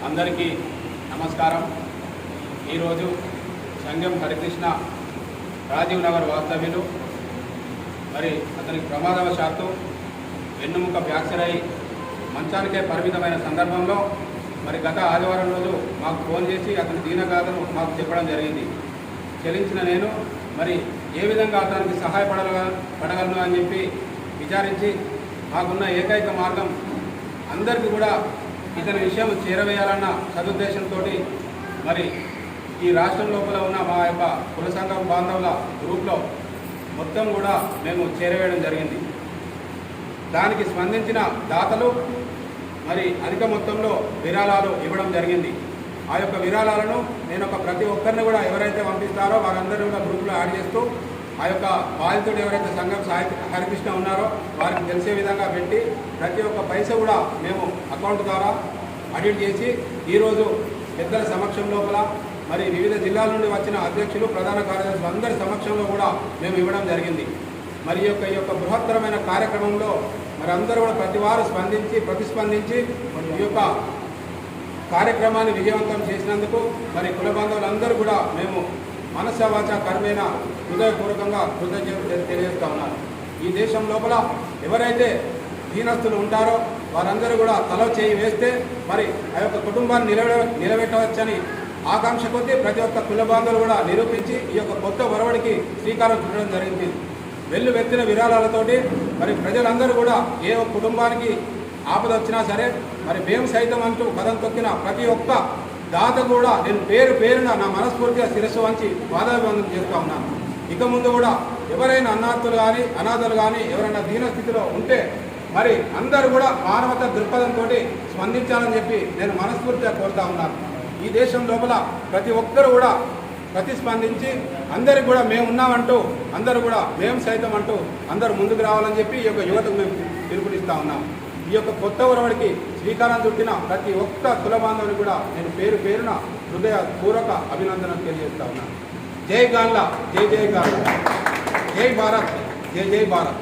అందరికీ నమస్కారం। ఈరోజు సంగం హరికృష్ణ రాజీవ్ నగర్ వాస్తవ్యులు మరి అతనికి ప్రమాదవశాత్తు వెన్నుముక ఫ్రాక్చర్ అయి మంచానికే పరిమితమైన సందర్భంలో మరి గత ఆదివారం రోజు మాకు ఫోన్ చేసి అతని దీనగాథను మాకు చెప్పడం జరిగింది। చెల్లించిన నేను మరి ఏ విధంగా అతనికి సహాయపడగలను అని చెప్పి విచారించి మాకున్న ఏకైక మార్గం అందరికీ కూడా ఇతని విషయం చేరవేయాలన్న సదుద్దేశంతో మరి ఈ రాష్ట్రం లోపల ఉన్న మా యొక్క కుల సంఘం బాంధవుల గ్రూప్లో మొత్తం కూడా మేము చేరవేయడం జరిగింది। దానికి స్పందించిన దాతలు మరి అధిక మొత్తంలో విరాళాలు ఇవ్వడం జరిగింది। ఆ యొక్క విరాళాలను నేను ప్రతి ఒక్కరిని కూడా ఎవరైతే పంపిస్తారో వారందరూ కూడా గ్రూప్లో యాడ్ చేస్తూ ఆ యొక్క బాధితుడు ఎవరైతే సంఘం హరికృష్ణ ఉన్నారో వారికి తెలిసే విధంగా పెట్టి ప్రతి ఒక్క పైస కూడా మేము అకౌంట్ ద్వారా ఆడిట్ చేసి ఈరోజు పెద్దల సమక్షం లోపల మరి వివిధ జిల్లాల నుండి వచ్చిన అధ్యక్షులు ప్రధాన కార్యదర్శులు అందరి సమక్షంలో కూడా మేము ఇవ్వడం జరిగింది। మరి ఈ యొక్క బృహత్తరమైన కార్యక్రమంలో మరి అందరూ కూడా ప్రతి వారు ప్రతిస్పందించి ఈ యొక్క కార్యక్రమాన్ని విజయవంతం చేసినందుకు మరి కుల బాంధవులందరూ కూడా మేము మనస వాచ కర్మేణ హృదయపూర్వకంగా కృతజ్ఞతలు తెలియజేస్తా ఉన్నారు। ఈ దేశం లోపల ఎవరైతే దీనస్తులు ఉంటారో వారందరూ కూడా తల చేయి వేస్తే మరి ఆ యొక్క కుటుంబాన్ని నిలబెట్టవచ్చని ఆకాంక్ష కొద్దీ ప్రతి ఒక్క కుల బాంధవులు కూడా నిరూపించి ఈ యొక్క కొత్త ఒరవడికి శ్రీకారం చుట్టడం జరిగింది। వెత్తిన విరాళాలతోటి మరి ప్రజలందరూ కూడా ఏ ఒక్క కుటుంబానికి ఆపద వచ్చినా సరే మరి మేము సైతం అంటూ పదం తొక్కిన ప్రతి ఒక్క దాత కూడా నేను పేరున నా మనస్ఫూర్తిగా శిరస్సు వంచి పాదాభివందనం చేస్తూ ఉన్నాను। ఇక ముందు కూడా ఎవరైనా అన్నార్థులు కానీ అనాథలు కానీ ఎవరైనా దీనస్థితిలో ఉంటే మరి అందరూ కూడా మానవత దృక్పథంతో స్పందించాలని చెప్పి నేను మనస్ఫూర్తిగా కోరుతా ఉన్నాను। ఈ దేశం లోపల ప్రతి ఒక్కరు కూడా ప్రతిస్పందించి అందరికి కూడా మేము ఉన్నామంటూ అందరూ కూడా మేము సైతం అంటూ అందరూ ముందుకు రావాలని చెప్పి ఈ యొక్క యువతకు మేము పిలుపునిస్తూ ఉన్నాం। ఈ యొక్క కొత్త ఒరవడికి శ్రీకారం చుట్టిన ప్రతి ఒక్క కుల బాంధవుని కూడా నేను పేరున హృదయపూర్వక అభినందనలు తెలియజేస్తా ఉన్నాను। జై గాన్లా, జై గాన్లా, జై భారత్, జై భారత్।